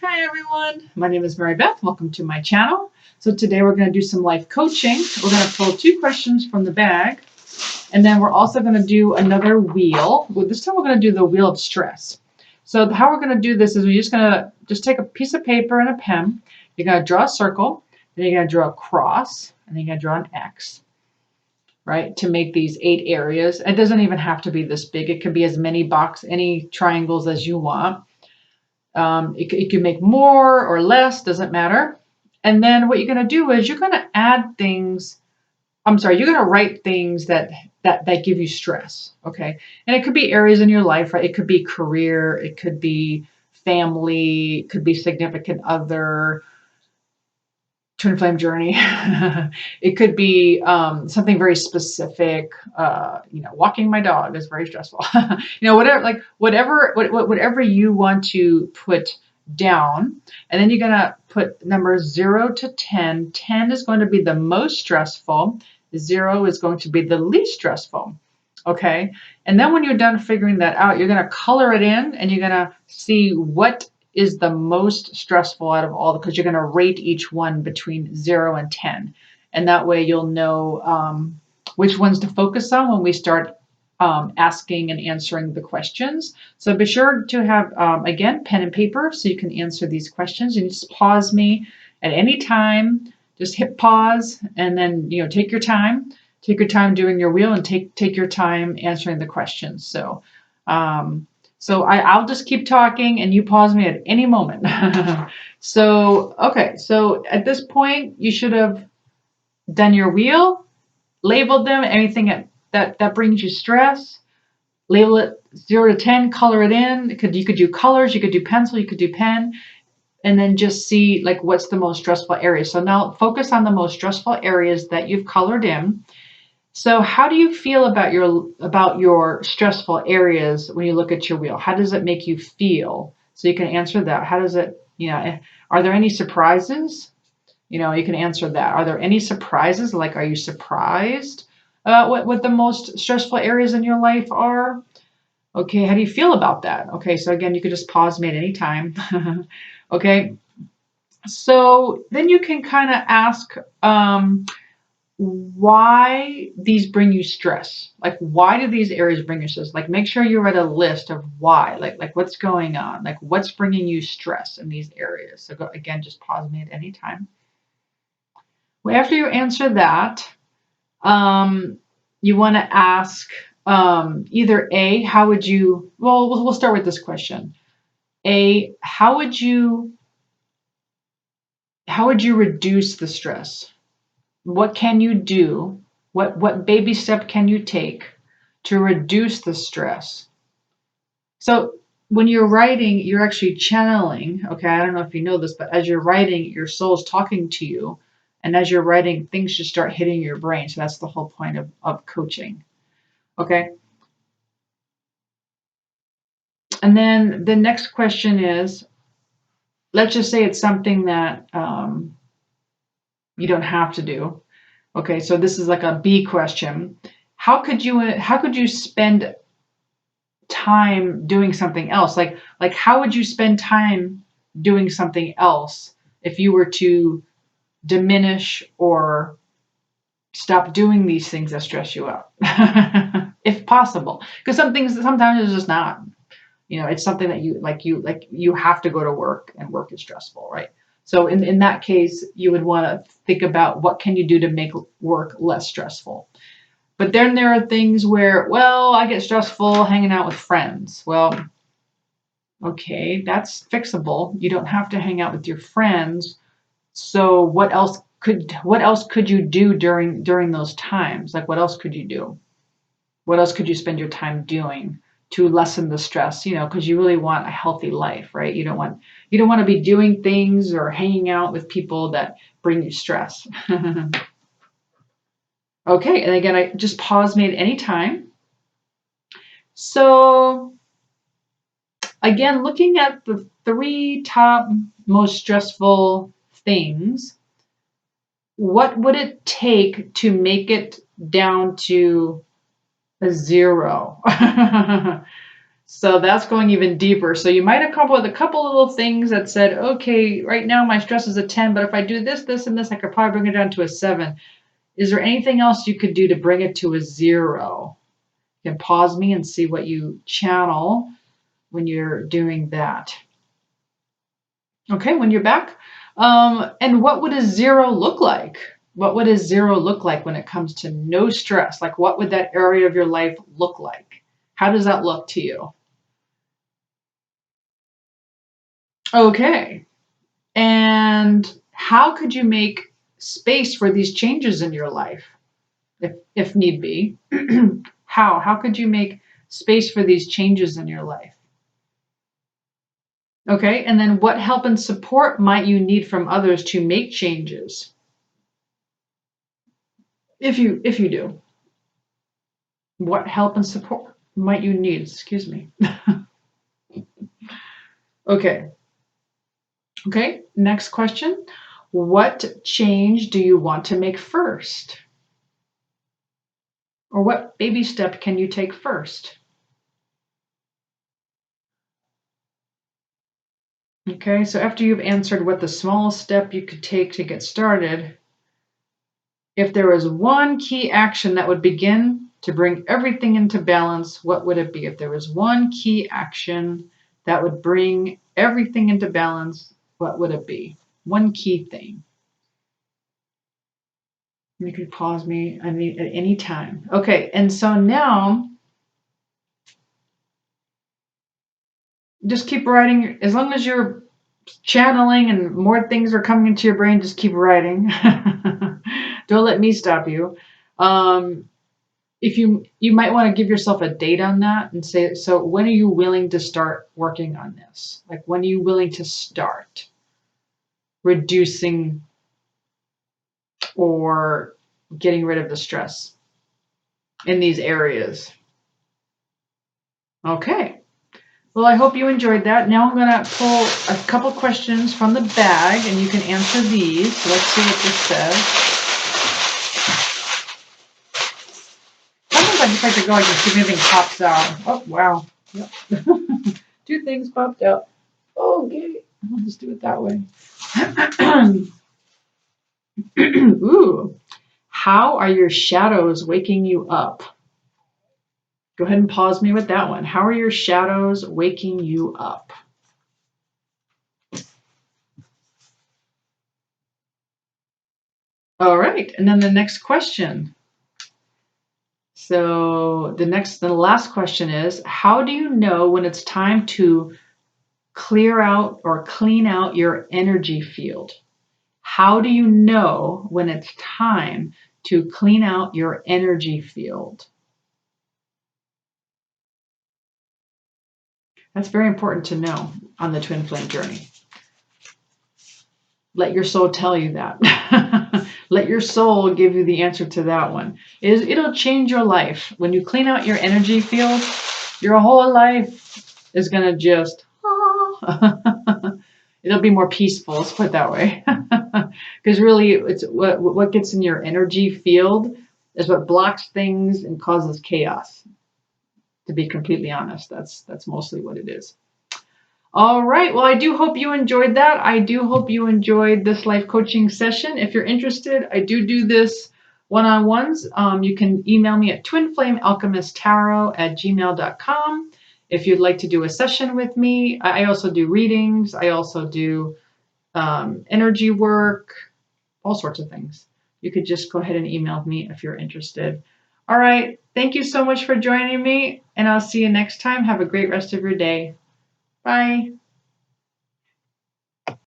Hi everyone, my name is Mary Beth. Welcome to my channel. So today we're going to do some life coaching. We're going to pull 2 questions from the bag, and then we're also going to do another wheel. Well, this time we're going to do the wheel of stress. So how we're going to do this is we're just going to take a piece of paper and a pen. You're going to draw a circle, then you're going to draw a cross, and then you're going to draw an X, right, to make these 8 areas. It doesn't even have to be this big. It could be as many any triangles as you want. It can make more or less, doesn't matter. And then what you're going to do is you're going to add things. You're going to write things that give you stress. Okay. And it could be areas in your life, right? It could be career. It could be family. It could be significant other, twin flame journey. It could be something very specific. Walking my dog is very stressful. Whatever you want to put down, and then you're gonna put numbers 0 to 10. 10 is going to be the most stressful. 0 is going to be the least stressful. Okay, and then when you're done figuring that out, you're gonna color it in, and you're gonna see what is the most stressful out of all, because you're going to rate each one between 0 and 10. And that way you'll know which ones to focus on when we start asking and answering the questions. So be sure to have, again, pen and paper so you can answer these questions. And just pause me at any time. Just hit pause and then, take your time. Take your time doing your wheel and take your time answering the questions. So I'll just keep talking and you pause me at any moment. Okay. So at this point, you should have done your wheel, labeled them, anything that brings you stress, label it 0 to 10, color it in. You could do colors, you could do pencil, you could do pen, and then just see like what's the most stressful area. So now focus on the most stressful areas that you've colored in. So how do you feel about your stressful areas when you look at your wheel? How does it make you feel? So you can answer that. How does it, are there any surprises? You can answer that. Are there any surprises? Like, are you surprised about what the most stressful areas in your life are? Okay, how do you feel about that? Okay, so again, you could just pause me at any time. Okay, so then you can kind of ask, why these bring you stress. Like, why do these areas bring you stress? Like, make sure you write a list of why, like what's going on, like what's bringing you stress in these areas. So again, just pause me at any time. Well, after you answer that, you want to ask either A, how would you, we'll start with this question. A, how would you reduce the stress? What can you do? What baby step can you take to reduce the stress? So when you're writing, you're actually channeling. Okay, I don't know if you know this, but as you're writing, your soul's talking to you. And as you're writing, things just start hitting your brain. So that's the whole point of coaching. Okay. And then the next question is, let's just say it's something that you don't have to do. Okay, so this is like a B question. How could you spend time doing something else? Like how would you spend time doing something else if you were to diminish or stop doing these things that stress you out? If possible. Because sometimes it's just not. It's something that you have to go to work, and work is stressful, right? So in that case, you would want to think about what can you do to make work less stressful. But then there are things where, well, I get stressful hanging out with friends. Well, okay, that's fixable. You don't have to hang out with your friends. So what else could you do during those times? Like, what else could you do? What else could you spend your time doing to lessen the stress? Because you really want a healthy life, right? You don't want to be doing things or hanging out with people that bring you stress. Okay, and again, I just pause me at any time. So again, looking at the 3 top most stressful things, what would it take to make it down to a 0? So that's going even deeper. So you might have come up with a couple little things that said, okay, right now my stress is a 10, but if I do this, this, and this, I could probably bring it down to a 7. Is there anything else you could do to bring it to a 0? You can pause me and see what you channel when you're doing that. Okay, when you're back. And what would a 0 look like? What would a 0 look like when it comes to no stress? Like, what would that area of your life look like? How does that look to you? Okay. And how could you make space for these changes in your life, if need be? How could you make space for these changes in your life? Okay, and then what help and support might you need from others to make changes? If you do, what help and support might you need? Excuse me. Okay. Okay, next question. What change do you want to make first? Or what baby step can you take first? Okay, so after you've answered what the smallest step you could take to get started, if there was one key action that would begin to bring everything into balance, what would it be? If there was one key action that would bring everything into balance, what would it be? One key thing. You could pause me at any time. Okay, and so now just keep writing. As long as you're channeling and more things are coming into your brain, just keep writing. Don't let me stop you. If you might want to give yourself a date on that and say, so when are you willing to start working on this? Like, when are you willing to start reducing or getting rid of the stress in these areas? Okay. Well, I hope you enjoyed that. Now I'm going to pull a couple questions from the bag and you can answer these. So let's see what this says. Sometimes I just like to go like see if anything pops out. Oh, wow. Yep. 2 things popped out. Okay. I'll just do it that way. Ooh. How are your shadows waking you up? Go ahead and pause me with that one. How are your shadows waking you up? All right. And then the next question. So the last question is, how do you know when it's time to clear out or clean out your energy field? How do you know when it's time to clean out your energy field? That's very important to know on the twin flame journey. Let your soul tell you that. Let your soul give you the answer to that one. It'll change your life. When you clean out your energy field, your whole life is going to just, it'll be more peaceful, let's put it that way. Because really, it's what gets in your energy field is what blocks things and causes chaos. To be completely honest, that's mostly what it is. All right. Well, I do hope you enjoyed that. I do hope you enjoyed this life coaching session. If you're interested, I do this one-on-ones. You can email me at twinflamealchemisttarot@gmail.com. If you'd like to do a session with me, I also do readings. I also do energy work, all sorts of things. You could just go ahead and email me if you're interested. All right. Thank you so much for joining me, and I'll see you next time. Have a great rest of your day. Bye.